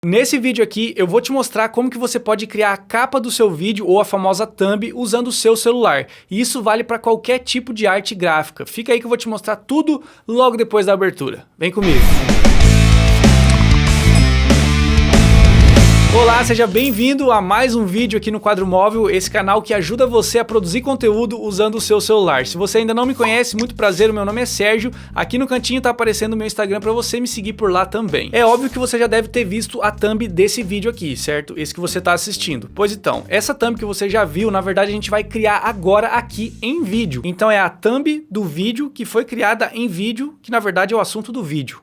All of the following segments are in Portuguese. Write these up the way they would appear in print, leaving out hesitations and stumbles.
Nesse vídeo aqui eu vou te mostrar como que você pode criar a capa do seu vídeo ou a famosa thumb usando o seu celular. E isso vale para qualquer tipo de arte gráfica. Fica aí que eu vou te mostrar tudo logo depois da abertura. Vem comigo! Olá, seja bem-vindo a mais um vídeo aqui no Quadro Móvel, esse canal que ajuda você a produzir conteúdo usando o seu celular. Se você ainda não me conhece, muito prazer, o meu nome é Sérgio, aqui no cantinho tá aparecendo o meu Instagram para você me seguir por lá também. É óbvio que você já deve ter visto a thumb desse vídeo aqui, certo? Esse que você tá assistindo. Pois então, essa thumb que você já viu, na verdade a gente vai criar agora aqui em vídeo. Então é a thumb do vídeo que foi criada em vídeo, que na verdade é o assunto do vídeo.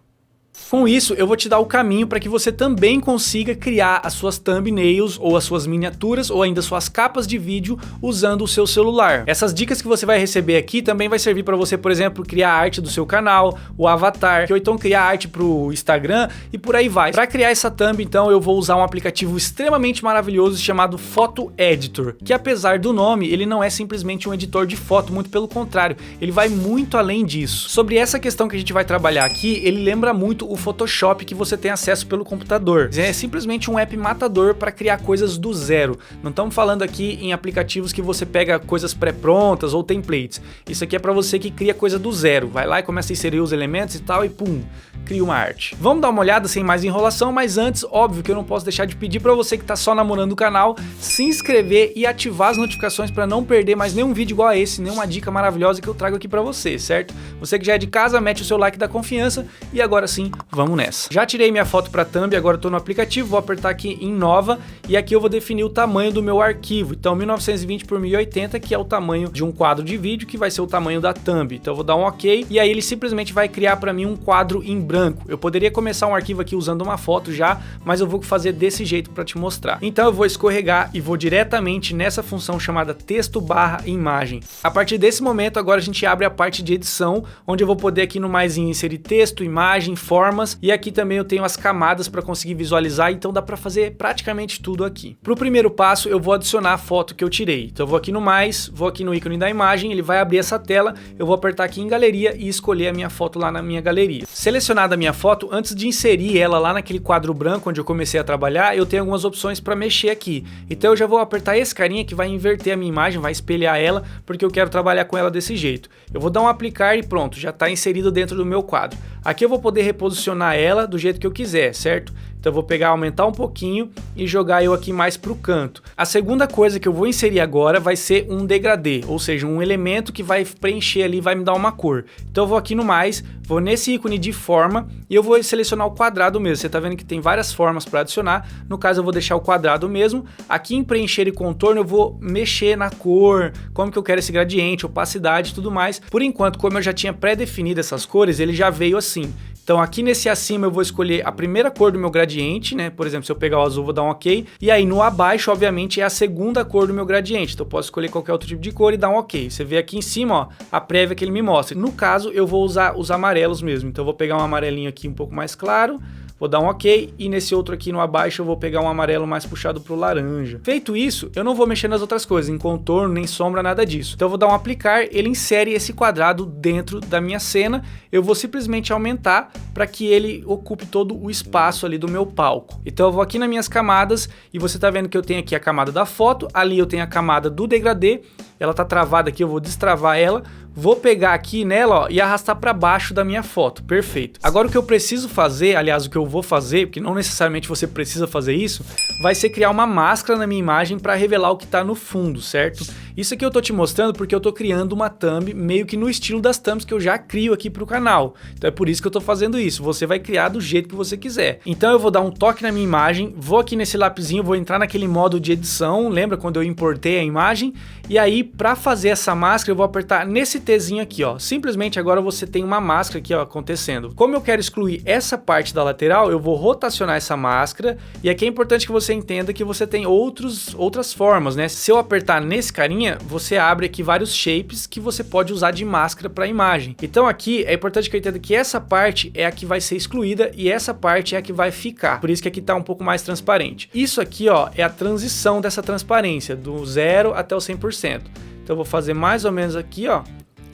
Com isso, eu vou te dar o caminho para que você também consiga criar as suas thumbnails ou as suas miniaturas ou ainda suas capas de vídeo usando o seu celular. Essas dicas que você vai receber aqui também vai servir para você, por exemplo, criar a arte do seu canal, o avatar, ou então criar arte para o Instagram e por aí vai. Para criar essa thumb, então, eu vou usar um aplicativo extremamente maravilhoso chamado Photo Editor, que apesar do nome, ele não é simplesmente um editor de foto, muito pelo contrário, ele vai muito além disso. Sobre essa questão que a gente vai trabalhar aqui, ele lembra muito o Photoshop que você tem acesso pelo computador. É simplesmente um app matador para criar coisas do zero. Não estamos falando aqui em aplicativos que você pega coisas pré-prontas ou templates. Isso aqui é para você que cria coisa do zero. Vai lá e começa a inserir os elementos e tal e pum, cria uma arte. Vamos dar uma olhada sem mais enrolação, mas antes, óbvio que eu não posso deixar de pedir para você que está só namorando o canal, se inscrever e ativar as notificações para não perder mais nenhum vídeo igual a esse, nenhuma dica maravilhosa que eu trago aqui para você, certo? Você que já é de casa, mete o seu like da confiança e agora sim, vamos nessa. Já tirei minha foto para thumb, agora eu tô no aplicativo, vou apertar aqui em nova e aqui eu vou definir o tamanho do meu arquivo. Então 1920 por 1080, que é o tamanho de um quadro de vídeo, que vai ser o tamanho da thumb. Então eu vou dar um OK e aí ele simplesmente vai criar para mim um quadro em branco. Eu poderia começar um arquivo aqui usando uma foto já, mas eu vou fazer desse jeito para te mostrar. Então eu vou escorregar e vou diretamente nessa função chamada texto/imagem. A partir desse momento agora a gente abre a parte de edição, onde eu vou poder aqui no mais inserir texto, imagem, formas. E aqui também eu tenho as camadas para conseguir visualizar, então dá para fazer praticamente tudo aqui. Para o primeiro passo eu vou adicionar a foto que eu tirei. Então eu vou aqui no mais, vou aqui no ícone da imagem, ele vai abrir essa tela, eu vou apertar aqui em galeria e escolher a minha foto lá na minha galeria. Selecionada a minha foto, antes de inserir ela lá naquele quadro branco onde eu comecei a trabalhar, eu tenho algumas opções para mexer aqui. Então eu já vou apertar esse carinha que vai inverter a minha imagem, vai espelhar ela, porque eu quero trabalhar com ela desse jeito. Eu vou dar um aplicar e pronto, já está inserido dentro do meu quadro. Aqui eu vou poder reposicionar ela do jeito que eu quiser, certo? Então eu vou pegar, aumentar um pouquinho e jogar eu aqui mais para o canto. A segunda coisa que eu vou inserir agora vai ser um degradê, ou seja, um elemento que vai preencher ali, vai me dar uma cor. Então eu vou aqui no mais, vou nesse ícone de forma e eu vou selecionar o quadrado mesmo. Você tá vendo que tem várias formas para adicionar, no caso eu vou deixar o quadrado mesmo. Aqui em preencher e contorno eu vou mexer na cor, como que eu quero esse gradiente, opacidade e tudo mais. Por enquanto, como eu já tinha pré-definido essas cores, ele já veio assim. Então aqui nesse acima eu vou escolher a primeira cor do meu gradiente, né? Por exemplo, se eu pegar o azul, vou dar um OK. E aí no abaixo, obviamente, é a segunda cor do meu gradiente. Então eu posso escolher qualquer outro tipo de cor e dar um OK. Você vê aqui em cima, ó, a prévia que ele me mostra. No caso, eu vou usar os amarelos mesmo. Então eu vou pegar um amarelinho aqui um pouco mais claro. Vou dar um OK e nesse outro aqui no abaixo eu vou pegar um amarelo mais puxado pro laranja. Feito isso, eu não vou mexer nas outras coisas, em contorno, nem sombra, nada disso. Então eu vou dar um aplicar, ele insere esse quadrado dentro da minha cena. Eu vou simplesmente aumentar para que ele ocupe todo o espaço ali do meu palco. Então eu vou aqui nas minhas camadas e você tá vendo que eu tenho aqui a camada da foto, ali eu tenho a camada do degradê. Ela tá travada aqui, eu vou destravar ela, vou pegar aqui nela, ó, e arrastar para baixo da minha foto, perfeito. Agora o que eu preciso fazer, aliás o que eu vou fazer, porque não necessariamente você precisa fazer isso, vai ser criar uma máscara na minha imagem para revelar o que tá no fundo, certo? Isso aqui eu tô te mostrando porque eu tô criando uma thumb meio que no estilo das thumbs que eu já crio aqui pro canal. Então é por isso que eu tô fazendo isso, você vai criar do jeito que você quiser. Então eu vou dar um toque na minha imagem, vou aqui nesse lapisinho, vou entrar naquele modo de edição, lembra quando eu importei a imagem? E aí para fazer essa máscara eu vou apertar nesse Tzinho aqui, ó. Simplesmente agora você tem uma máscara aqui, ó, acontecendo. Como eu quero excluir essa parte da lateral, eu vou rotacionar essa máscara e aqui é importante que você entenda que você tem outras formas, né? Se eu apertar nesse carinha, você abre aqui vários shapes que você pode usar de máscara para a imagem. Então aqui é importante que eu entenda que essa parte é a que vai ser excluída e essa parte é a que vai ficar. Por isso que aqui tá um pouco mais transparente. Isso aqui, ó, é a transição dessa transparência do 0 até o 100%. Então eu vou fazer mais ou menos aqui, ó,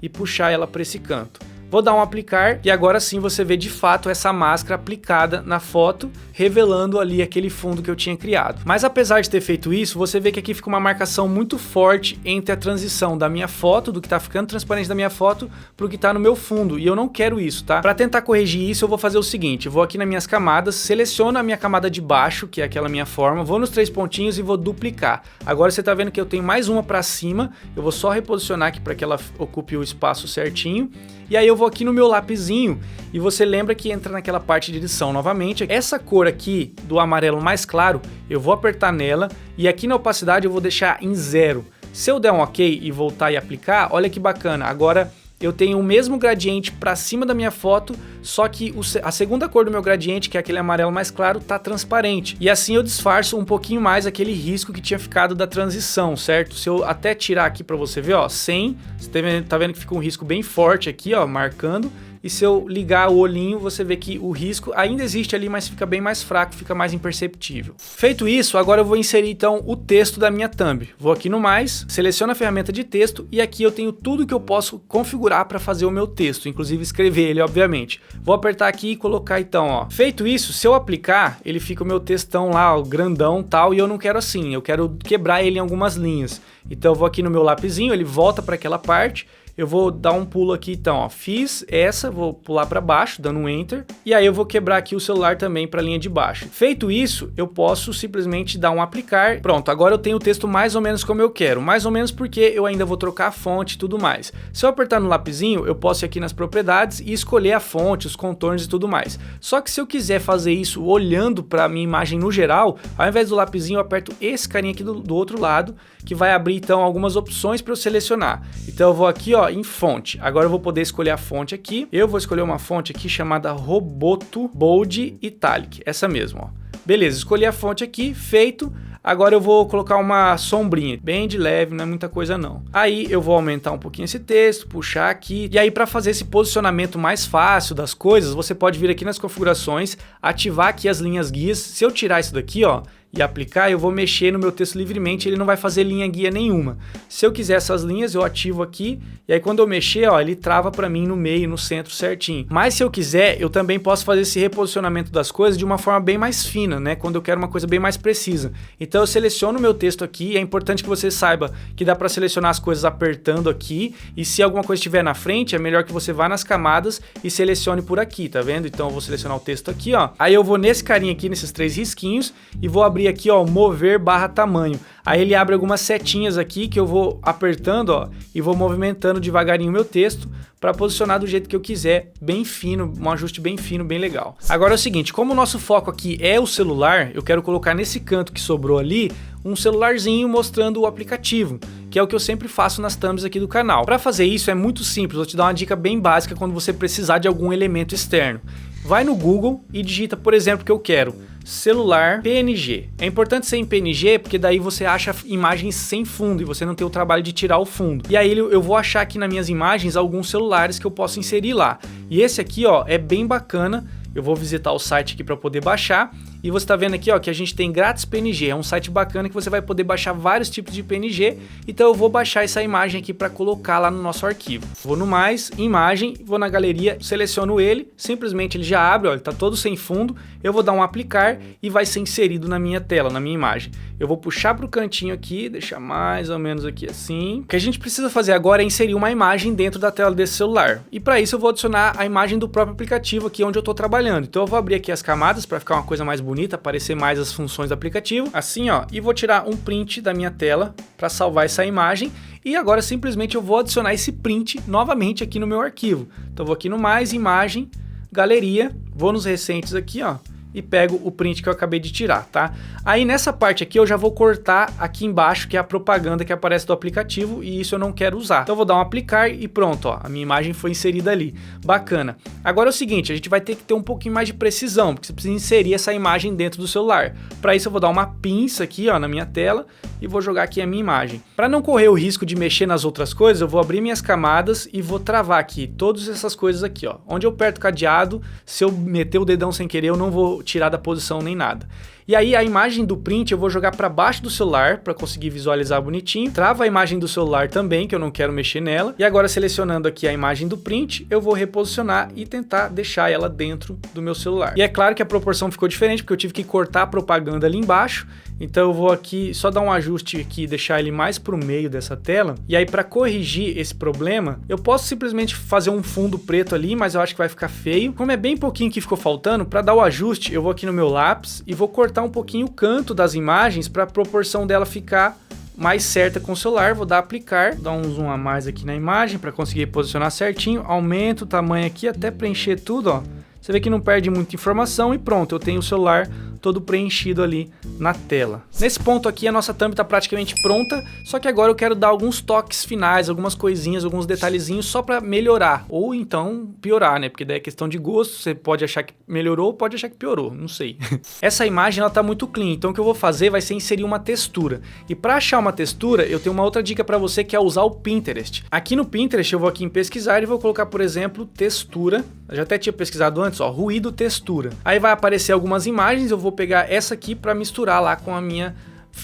e puxar ela para esse canto. Vou dar um aplicar e agora sim você vê de fato essa máscara aplicada na foto, revelando ali aquele fundo que eu tinha criado. Mas apesar de ter feito isso, você vê que aqui fica uma marcação muito forte entre a transição da minha foto, do que tá ficando transparente da minha foto, pro que tá no meu fundo, e eu não quero isso, tá? Para tentar corrigir isso, eu vou fazer o seguinte, eu vou aqui nas minhas camadas, seleciono a minha camada de baixo, que é aquela minha forma, vou nos 3 pontinhos e vou duplicar. Agora você tá vendo que eu tenho mais uma para cima, eu vou só reposicionar aqui para que ela ocupe o espaço certinho, e aí eu vou aqui no meu lapisinho e você lembra que entra naquela parte de edição novamente. Essa cor aqui do amarelo mais claro, eu vou apertar nela e aqui na opacidade eu vou deixar em 0. Se eu der um OK e voltar e aplicar, olha que bacana, agora eu tenho o mesmo gradiente para cima da minha foto, só que a segunda cor do meu gradiente, que é aquele amarelo mais claro, tá transparente. E assim eu disfarço um pouquinho mais aquele risco que tinha ficado da transição, certo? Se eu até tirar aqui para você ver, ó, 100, você tá vendo que fica um risco bem forte aqui, ó, marcando. E se eu ligar o olhinho, você vê que o risco ainda existe ali, mas fica bem mais fraco, fica mais imperceptível. Feito isso, agora eu vou inserir então o texto da minha thumb. Vou aqui no mais, seleciono a ferramenta de texto e aqui eu tenho tudo que eu posso configurar para fazer o meu texto, inclusive escrever ele, obviamente. Vou apertar aqui e colocar então, ó. Feito isso, se eu aplicar, ele fica o meu textão lá, ó, grandão tal, e eu não quero assim, eu quero quebrar ele em algumas linhas. Então eu vou aqui no meu lapisinho, ele volta para aquela parte. Eu vou dar um pulo aqui então, ó, fiz essa, vou pular para baixo, dando um Enter, e aí eu vou quebrar aqui o celular também para a linha de baixo. Feito isso, eu posso simplesmente dar um aplicar, pronto, agora eu tenho o texto mais ou menos como eu quero, mais ou menos porque eu ainda vou trocar a fonte e tudo mais. Se eu apertar no lapisinho, eu posso ir aqui nas propriedades e escolher a fonte, os contornos e tudo mais. Só que se eu quiser fazer isso olhando para a minha imagem no geral, ao invés do lapisinho eu aperto esse carinha aqui do outro lado, que vai abrir então algumas opções para eu selecionar. Então eu vou aqui, ó, em fonte. Agora eu vou poder escolher a fonte aqui. Eu vou escolher uma fonte aqui chamada Roboto Bold Italic. Essa mesmo, ó. Beleza, escolhi a fonte aqui, feito. Agora eu vou colocar uma sombrinha, bem de leve, não é muita coisa não. Aí eu vou aumentar um pouquinho esse texto, puxar aqui. E aí para fazer esse posicionamento mais fácil das coisas, você pode vir aqui nas configurações, ativar aqui as linhas guias. Se eu tirar isso daqui, ó, e aplicar, eu vou mexer no meu texto livremente, ele não vai fazer linha guia nenhuma. Se eu quiser essas linhas, eu ativo aqui, e aí quando eu mexer, ó, ele trava para mim no meio, no centro certinho. Mas se eu quiser, eu também posso fazer esse reposicionamento das coisas de uma forma bem mais fina, né, quando eu quero uma coisa bem mais precisa. Então eu seleciono o meu texto aqui, e é importante que você saiba que dá para selecionar as coisas apertando aqui, e se alguma coisa estiver na frente, é melhor que você vá nas camadas e selecione por aqui, tá vendo? Então eu vou selecionar o texto aqui, ó. Aí eu vou nesse carinha aqui, nesses 3 risquinhos, e vou abrir aqui, ó, mover barra tamanho. Aí ele abre algumas setinhas aqui que eu vou apertando, ó, e vou movimentando devagarinho o meu texto para posicionar do jeito que eu quiser, bem fino, um ajuste bem fino, bem legal. Agora é o seguinte, como o nosso foco aqui é o celular, eu quero colocar nesse canto que sobrou ali um celularzinho mostrando o aplicativo, que é o que eu sempre faço nas thumbs aqui do canal. Para fazer isso é muito simples, vou te dar uma dica bem básica quando você precisar de algum elemento externo. Vai no Google e digita, por exemplo, que eu quero celular PNG. É importante ser em PNG porque daí você acha imagens sem fundo e você não tem o trabalho de tirar o fundo. E aí eu vou achar aqui nas minhas imagens alguns celulares que eu posso inserir lá. E esse aqui, ó, é bem bacana. Eu vou visitar o site aqui para poder baixar. E você está vendo aqui, ó, que a gente tem grátis PNG. É um site bacana que você vai poder baixar vários tipos de PNG. Então eu vou baixar essa imagem aqui para colocar lá no nosso arquivo. Vou no mais, imagem, vou na galeria, seleciono ele. Simplesmente ele já abre, ó, ele está todo sem fundo. Eu vou dar um aplicar e vai ser inserido na minha tela, na minha imagem. Eu vou puxar para o cantinho aqui, deixar mais ou menos aqui assim. O que a gente precisa fazer agora é inserir uma imagem dentro da tela desse celular. E para isso eu vou adicionar a imagem do próprio aplicativo aqui onde eu estou trabalhando. Então eu vou abrir aqui as camadas para ficar uma coisa mais bonita, aparecer mais as funções do aplicativo, assim, ó, e vou tirar um print da minha tela para salvar essa imagem. E agora simplesmente eu vou adicionar esse print novamente aqui no meu arquivo. Então eu vou aqui no mais, imagem, galeria, vou nos recentes aqui, ó, e pego o print que eu acabei de tirar, tá? Aí nessa parte aqui eu já vou cortar aqui embaixo, que é a propaganda que aparece do aplicativo, e isso eu não quero usar. Então eu vou dar um aplicar e pronto, ó, a minha imagem foi inserida ali. Bacana. Agora é o seguinte, a gente vai ter que ter um pouquinho mais de precisão, porque você precisa inserir essa imagem dentro do celular. Para isso eu vou dar uma pinça aqui, ó, na minha tela, e vou jogar aqui a minha imagem. Para não correr o risco de mexer nas outras coisas, eu vou abrir minhas camadas e vou travar aqui todas essas coisas aqui, ó. Onde eu aperto o cadeado, se eu meter o dedão sem querer, eu não vou tirar da posição nem nada. E aí a imagem do print eu vou jogar para baixo do celular para conseguir visualizar bonitinho. Trava a imagem do celular também, que eu não quero mexer nela. E agora selecionando aqui a imagem do print, eu vou reposicionar e tentar deixar ela dentro do meu celular. E é claro que a proporção ficou diferente, porque eu tive que cortar a propaganda ali embaixo. Então eu vou aqui só dar um ajuste aqui, deixar ele mais para o meio dessa tela. E aí para corrigir esse problema, eu posso simplesmente fazer um fundo preto ali, mas eu acho que vai ficar feio. Como é bem pouquinho que ficou faltando, para dar o ajuste, eu vou aqui no meu lápis e vou cortar um pouquinho o canto das imagens para a proporção dela ficar mais certa com o celular. Vou dar aplicar, dar um zoom a mais aqui na imagem para conseguir posicionar certinho. Aumento o tamanho aqui até preencher tudo, ó. Você vê que não perde muita informação e pronto, eu tenho o celular todo preenchido ali na tela. Nesse ponto aqui a nossa thumb está praticamente pronta, só que agora eu quero dar alguns toques finais, algumas coisinhas, alguns detalhezinhos só para melhorar, ou então piorar, né? Porque daí é questão de gosto, você pode achar que melhorou, pode achar que piorou, não sei. Essa imagem ela tá muito clean, então o que eu vou fazer vai ser inserir uma textura. E para achar uma textura, eu tenho uma outra dica para você que é usar o Pinterest. Aqui no Pinterest eu vou aqui em pesquisar e vou colocar, por exemplo, textura. Eu já até tinha pesquisado antes, ó, ruído textura. Aí vai aparecer algumas imagens, eu vou pegar essa aqui para misturar lá com a minha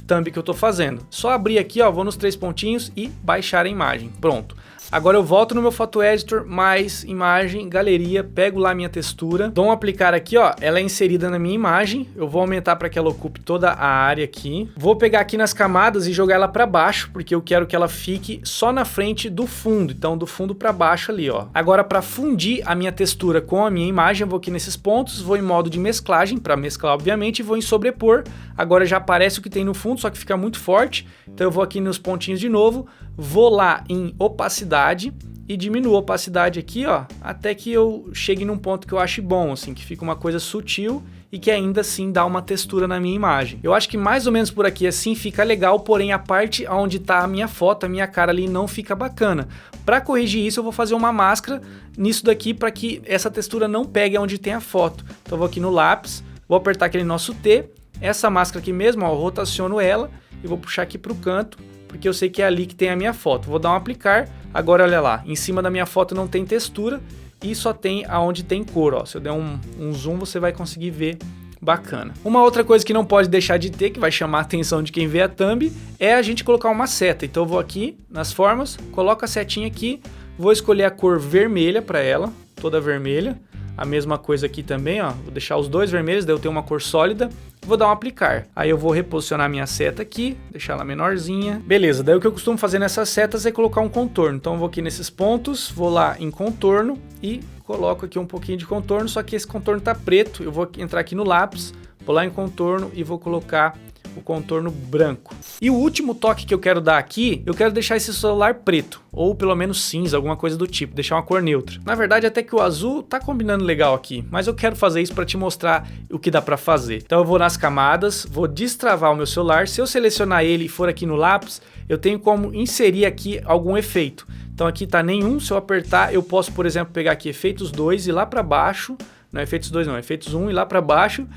thumb que eu tô fazendo. Só abrir aqui, ó, vou nos 3 pontinhos e baixar a imagem. Pronto. Agora eu volto no meu Photo Editor, mais imagem, galeria, pego lá minha textura, dou um aplicar aqui, ó, ela é inserida na minha imagem, eu vou aumentar para que ela ocupe toda a área aqui. Vou pegar aqui nas camadas e jogar ela para baixo, porque eu quero que ela fique só na frente do fundo, então do fundo para baixo ali, ó. Agora para fundir a minha textura com a minha imagem, eu vou aqui nesses pontos, vou em modo de mesclagem, para mesclar obviamente, e vou em sobrepor. Agora já aparece o que tem no fundo, só que fica muito forte, então eu vou aqui nos pontinhos de novo, vou lá em opacidade, e diminuo a opacidade aqui, ó, até que eu chegue num ponto que eu ache bom, assim, que fica uma coisa sutil e que ainda assim dá uma textura na minha imagem. Eu acho que mais ou menos por aqui assim fica legal, porém a parte onde tá a minha foto, a minha cara ali não fica bacana. Para corrigir isso eu vou fazer uma máscara nisso daqui para que essa textura não pegue onde tem a foto. Então eu vou aqui no lápis, vou apertar aquele nosso T, essa máscara aqui mesmo, ó, eu rotaciono ela e vou puxar aqui pro canto, porque eu sei que é ali que tem a minha foto. Vou dar um aplicar, agora olha lá, em cima da minha foto não tem textura e só tem aonde tem cor, ó. Se eu der um zoom você vai conseguir ver bacana. Uma outra coisa que não pode deixar de ter, que vai chamar a atenção de quem vê a thumb, é a gente colocar uma seta. Então eu vou aqui nas formas, coloco a setinha aqui, vou escolher a cor vermelha para ela, toda vermelha. A mesma coisa aqui também, ó, vou deixar os dois vermelhos, daí eu tenho uma cor sólida, vou dar um aplicar. Aí eu vou reposicionar minha seta aqui, deixar ela menorzinha. Beleza, daí o que eu costumo fazer nessas setas é colocar um contorno. Então eu vou aqui nesses pontos, vou lá em contorno e coloco aqui um pouquinho de contorno, só que esse contorno tá preto. Eu vou entrar aqui no lápis, vou lá em contorno e vou colocar o contorno branco. E o último toque que eu quero dar aqui, eu quero deixar esse celular preto, ou pelo menos cinza, alguma coisa do tipo, deixar uma cor neutra. Na verdade até que o azul tá combinando legal aqui, mas eu quero fazer isso para te mostrar o que dá para fazer. Então eu vou nas camadas, vou destravar o meu celular, se eu selecionar ele e for aqui no lápis, eu tenho como inserir aqui algum efeito. Então aqui tá nenhum, se eu apertar eu posso, por exemplo, pegar aqui efeitos 2 e lá para baixo, não é efeitos 2 não, é efeitos 1 e lá para baixo.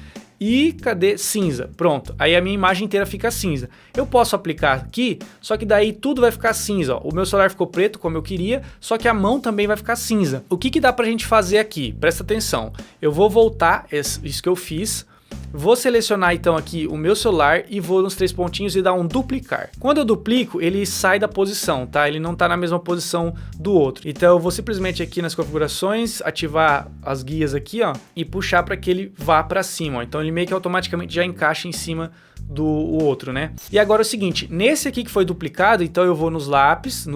E cadê? Cinza. Pronto. Aí a minha imagem inteira fica cinza. Eu posso aplicar aqui, só que daí tudo vai ficar cinza. Ó. O meu celular ficou preto, como eu queria, só que a mão também vai ficar cinza. O que dá pra gente fazer aqui? Presta atenção. Eu vou voltar, isso que eu fiz. Vou selecionar então aqui o meu celular e vou nos 3 pontinhos e dar um duplicar. Quando eu duplico, ele sai da posição, tá? Ele não tá na mesma posição do outro. Então eu vou simplesmente aqui nas configurações, ativar as guias aqui, ó, e puxar para que ele vá para cima, ó. Então ele meio que automaticamente já encaixa em cima do outro, né? E agora é o seguinte, nesse aqui que foi duplicado, então eu vou no lápis,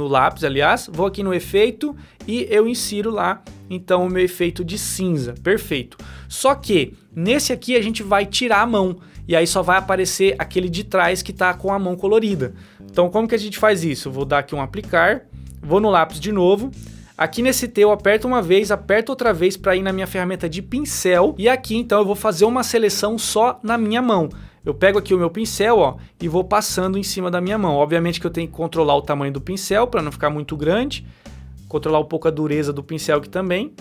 aliás, vou aqui no efeito e eu insiro lá, então, o meu efeito de cinza, perfeito. Só que, nesse aqui a gente vai tirar a mão, e aí só vai aparecer aquele de trás que tá com a mão colorida. Então, como que a gente faz isso? Eu vou dar aqui um aplicar, vou no lápis de novo, aqui nesse T eu aperto uma vez, aperto outra vez para ir na minha ferramenta de pincel, e aqui então eu vou fazer uma seleção só na minha mão. Eu pego aqui o meu pincel, ó, e vou passando em cima da minha mão. Obviamente que eu tenho que controlar o tamanho do pincel para não ficar muito grande, controlar um pouco a dureza do pincel aqui também.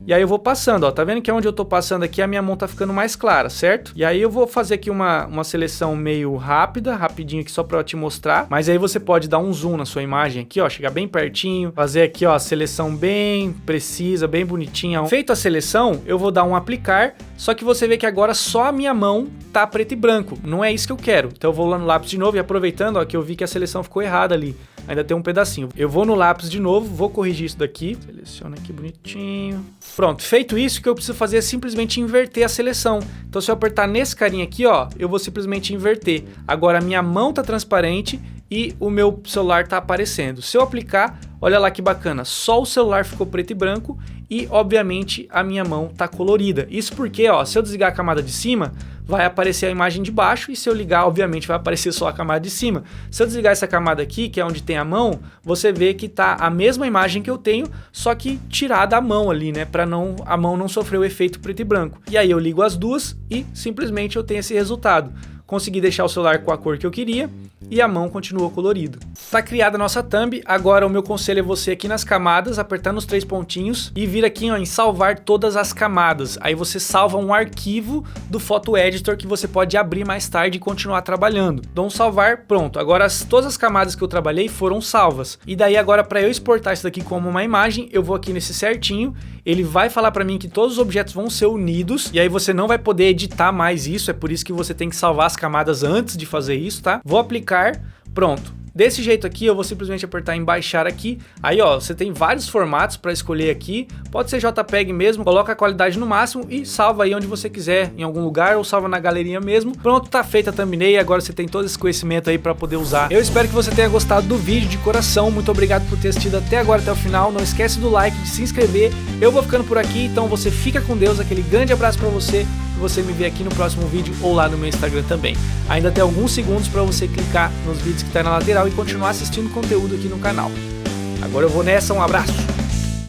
E aí eu vou passando, ó, tá vendo que onde eu tô passando aqui a minha mão tá ficando mais clara, certo? E aí eu vou fazer aqui uma seleção meio rápida, rapidinho aqui só pra te mostrar, mas aí você pode dar um zoom na sua imagem aqui, ó, chegar bem pertinho, fazer aqui, ó, a seleção bem precisa, bem bonitinha. Feito a seleção, eu vou dar um aplicar, só que você vê que agora só a minha mão tá preto e branco, não é isso que eu quero. Então eu vou lá no lápis de novo e aproveitando, ó, que eu vi que a seleção ficou errada ali, ainda tem um pedacinho. Eu vou no lápis de novo, vou corrigir isso daqui, seleciona aqui bonitinho. Pronto, feito isso, o que eu preciso fazer é simplesmente inverter a seleção. Então se eu apertar nesse carinha aqui, ó, eu vou simplesmente inverter. Agora a minha mão tá transparente e o meu celular tá aparecendo. Se eu aplicar, olha lá que bacana, só o celular ficou preto e branco e obviamente a minha mão tá colorida. Isso porque, ó, se eu desligar a camada de cima, vai aparecer a imagem de baixo e se eu ligar, obviamente vai aparecer só a camada de cima. Se eu desligar essa camada aqui, que é onde tem a mão, você vê que tá a mesma imagem que eu tenho, só que tirada a mão ali, né, para a mão não sofrer o efeito preto e branco. E aí eu ligo as duas e simplesmente eu tenho esse resultado. Consegui deixar o celular com a cor que eu queria e a mão continuou colorida. Tá criada a nossa thumb, agora o meu conselho é você aqui nas camadas, apertar nos 3 pontinhos e vir aqui, ó, em salvar todas as camadas. Aí você salva um arquivo do Photo Editor que você pode abrir mais tarde e continuar trabalhando. Dou um salvar, pronto. Agora todas as camadas que eu trabalhei foram salvas. E daí agora para eu exportar isso daqui como uma imagem, eu vou aqui nesse certinho, ele vai falar para mim que todos os objetos vão ser unidos e aí você não vai poder editar mais isso, é por isso que você tem que salvar as camadas antes de fazer isso, tá? Vou aplicar, pronto. Desse jeito aqui, eu vou simplesmente apertar em baixar aqui. Aí, ó, você tem vários formatos para escolher aqui. Pode ser JPEG mesmo, coloca a qualidade no máximo e salva aí onde você quiser, em algum lugar, ou salva na galeria mesmo. Pronto, tá feita a thumbnail, agora você tem todo esse conhecimento aí para poder usar. Eu espero que você tenha gostado do vídeo de coração. Muito obrigado por ter assistido até agora, até o final. Não esquece do like, de se inscrever. Eu vou ficando por aqui, então você fica com Deus. Aquele grande abraço para você. Você me vê aqui no próximo vídeo ou lá no meu Instagram também. Ainda tem alguns segundos para você clicar nos vídeos que tá na lateral e continuar assistindo conteúdo aqui no canal. Agora eu vou nessa, um abraço!